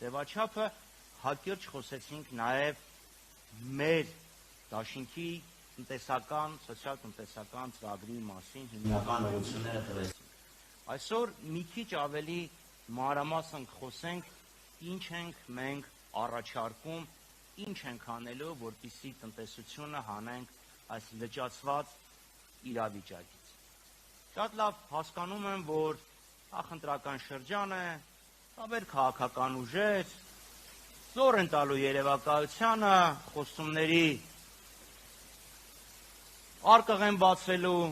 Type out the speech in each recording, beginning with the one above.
ձևաչափը, հակիրճ խոսեցինք նաև մեր դաշինքի տնտեսական, սոցիալ-տնտեսական ծրագրի մասին հիմնական նորությունները տվեցինք։ Այսօր մի քիչ ավելի մանրամասն խոսենք, ինչ ենք մենք առաջարկում, ինչ ենք անելու, որպեսզի տնտեսությունը հանենք այս լճացված իրավիճակից։ Շատ լավ հասկանում եմ, որ նախընտրական շրջան է, տարբեր քաղաքական ուժեր զոր են տալու երևակայությանը, խոստումների արկղ են բացվելու,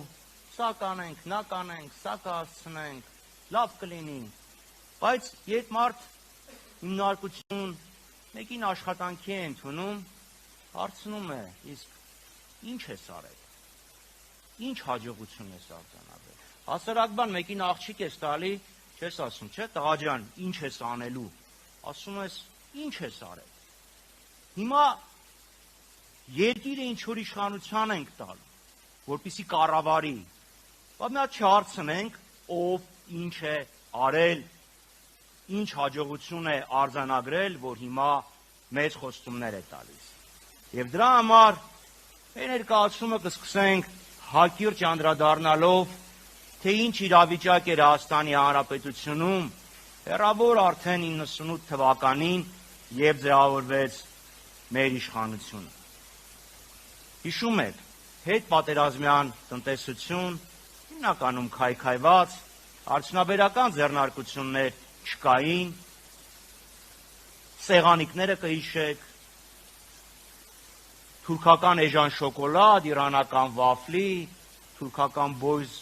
սա կանենք, նա կանենք, սա կհասցնենք, լավ կլինի, բայց երբ մարդ հիմնարկություն մեկին աշխատանքի է ընդունում, հարցնում է, իսկ ինչ ես արել, ինչ հաջողություն ես արձանագրել, հասարակաբար մեկին աղջիկ ես տալի, չես ասում, չէ, տղա ջան, ինչ ես անելու, ասում ես, ինչ ես արել, հիմա երկիրը ինչ-որ իշխանության ենք տալ, որպեսզի կառավարի, բայց նա չհարցնենք, ով ինչ է արել, ինչ հաջողություն է արձանագրել, որ հիմա մեծ խոստումներ է տալիս։ Եվ դրա համար մեր ներկայացումը կսկսենք հակիրճ անդրադառնալով, թե ինչ իրավիճակ էր Հայաստանի Հանրապետությունում հեռավոր արդեն 98 թվականին, երբ ձևավորվեց մեր իշխանությունը։ Հիշում եք, հետպատերազմյան տնտեսություն, հիմնականում քայքայված, արդյունաբերական ձեռնարկություններ չկային, սեղանիկները կհիշեք, թուրքական էժան շոկոլադ, իրանական վաֆլի, թուրքական բոյզ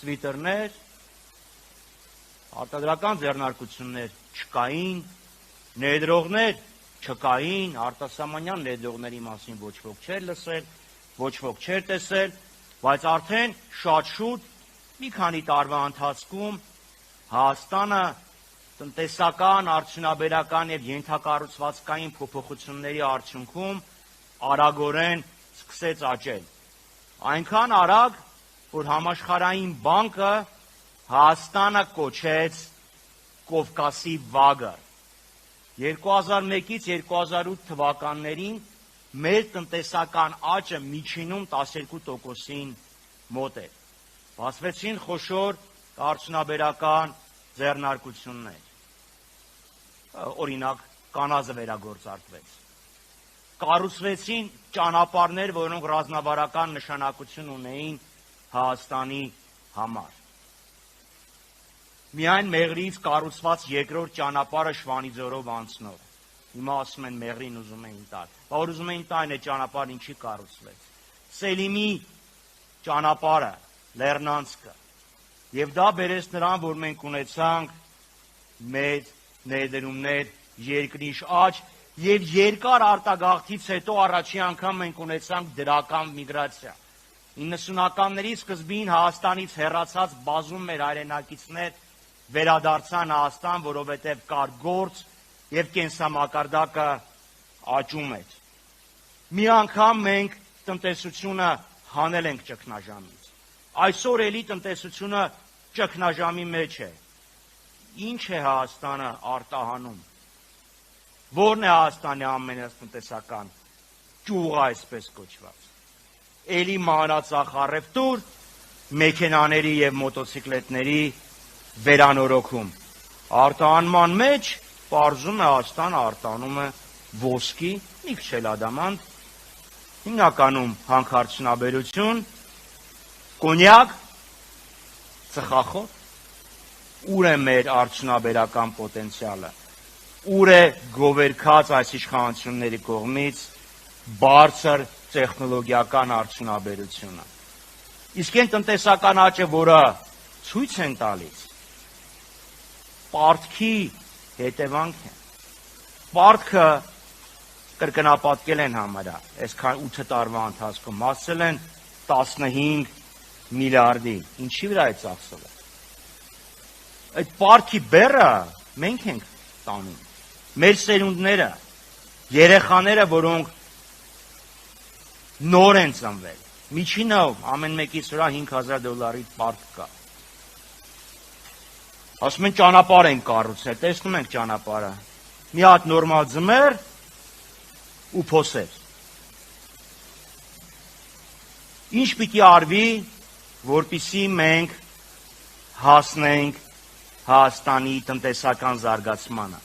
սվիտերներ, արտադրական ձեռնարկություններ չկային, ներդրողներ չկային, արտասահմանյան ներդրողների մասին ոչ ոք չէր լսել, ոչ ոք չէր տեսել, բայց արդեն շատ շուտ մի քանի տարվա ընթացքում Հայաստանը տնտեսական, արդյունաբերական եւ ենթակառուցվածքային փոփոխությունների արդյունքում արագորեն սկսեց աճել։ Այնքան արագ, որ Համաշխարհային բանկը Հայաստանը կոչեց Կովկասի վագր։ 2001-ից 2008 թվականներին մեր տնտեսական աճը միջինում 12%-ին մոտ է։ Բացվեցին խոշոր արդյունաբերական ձեռնարկություններ։ Օրինակ, կանազը վերագործարկվեց։ Կառուցվեցին ճանապարհներ, որոնք ռազմավարական նշանակություն ունեին Հայաստանի համար։ Միայն Մեղրիից կառուցված երկրորդ ճանապարհը Շվանիձորով անցնող։ Հիմա ասում են Մեղրին ուզում էին տալ։ Որ ուզում էին տալ այդ ճանապարհն ինչի կառուցվեց։ Սելիմի ճանապարհը, Լեռնանցքը։ Եվ դա բերեց նրան, որ մենք ունեցանք մեծ ներդրումներ, երկրիշ աճ եւ երկար արտագաղթից հետո առաջի անգամ մենք ունեցանք դրական միգրացիա։ 90-ականների սկզբին Հայաստանից հեռացած բազում մեր հայրենակիցներ վերադարձան Հայաստան, որովհետև կար գործ եւ կենսամակարդակը աճում էր։ Մի անգամ մենք տնտեսությունը հանել ենք ճգնաժամից։ Այսօր էլի տնտեսությունը ճգնաժամի մեջ է։ Ինչ է Հայաստանը արտահանում։ Որն է Հայաստանի ամենատնտեսական ճյուղը, այսպես կոչված։ Էլի մանրածախ առևտուր, մեքենաների եւ մոտոցիկլետների վերանորոգում։ Արտահանման մեջ պարզում է Հայաստանը արտահանում է ոսկի, մի քիչ էլ ադամանդ, հիմնականում հանքարդյունաբերություն, կոնյակ, ծխախոտ։ Ուր է մեր արդյունաբերական պոտենցիալը, ուր է գովերքած այս իշխանությունների կողմից բարձր տեխնոլոգիական արդյունաբերությունը։ Իսկ այն տնտեսական աճը, որը ցույց են տալիս, պարտքի հետևանք է։ Պարտքը կրկնապատկել են համարյա, այսքան 8 տարվա ընթացքում հասցել են 15 միլիարդի, ինչի վրա է ծախսվել։ Այդ պարտքի բեռը մենք ենք տանում, մեր սերունդները, երեխաները, որոնք նոր են ծնվել, միջինը ամեն մեկից վրա $5,000 պարտք կա։ Ասում են ճանապարհ են կառուցել, տեսնում ենք ճանապարհը, մի հատ նորմալ ձմեռ ու փոսեր։ Ինչ պիտի արվի, որպեսզի մենք հասնենք Հայաստանի տնտեսական զարգացմանը,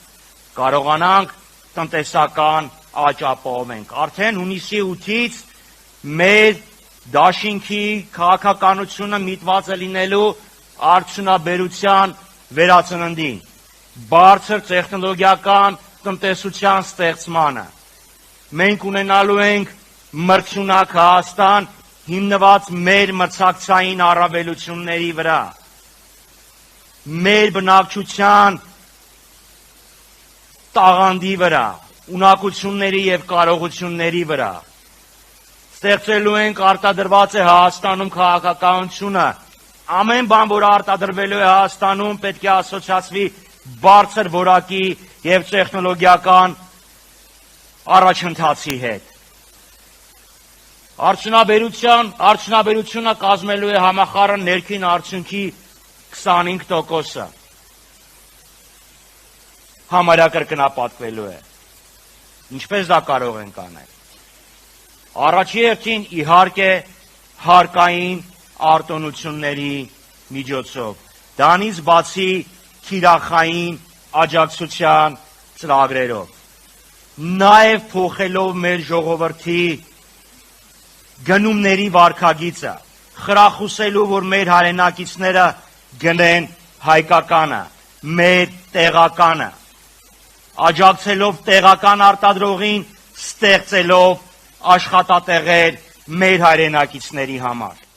կարողանանք տնտեսական աճ ապահովենք։ Արդեն հունիսի 8-ից մեր դաշինքի քաղաքականությունը միտված է լինելու արդյունաբերության վերածննդի, բարձր տեխնոլոգիական տնտեսության ստեղծմանը։ Մենք ունենալու ենք մրցունակ Հայաստան հիմնված մեր մրցակցային առավելությունների վրա, մեր բնակչության տաղանդի վրա, ունակությունների և կարողությունների վրա։ Ստեղծելու ենք արտադրված է Հայաստանում քաղաքականությունը, ամեն բան, որ արտադրվելու է Հայաստանում, պետք է ասոցացվի բարձր որակի և տեխնոլոգիական առաջընթացի հետ։ Արդյունաբերությունը կազմելու է համախառն ներքին արդյունքի 25%-ը, համարյա կրկնապատկվելու է։ Ինչպես դա կարող ենք անել։ Առաջի հերթին իհարկե հարկային արտոնությունների միջոցով, դրանից բացի թիրախային աջակցության ծրագրերով, նաև փոխելով մեր ժողովրդի գնումների վարքագիծը, խրախուսելու, որ մեր հայրենակիցները գնեն հայկականը, մեր տեղականը, աջակցելով տեղական արտադրողին, ստեղծելով աշխատատեղեր մեր հայրենակիցների համար։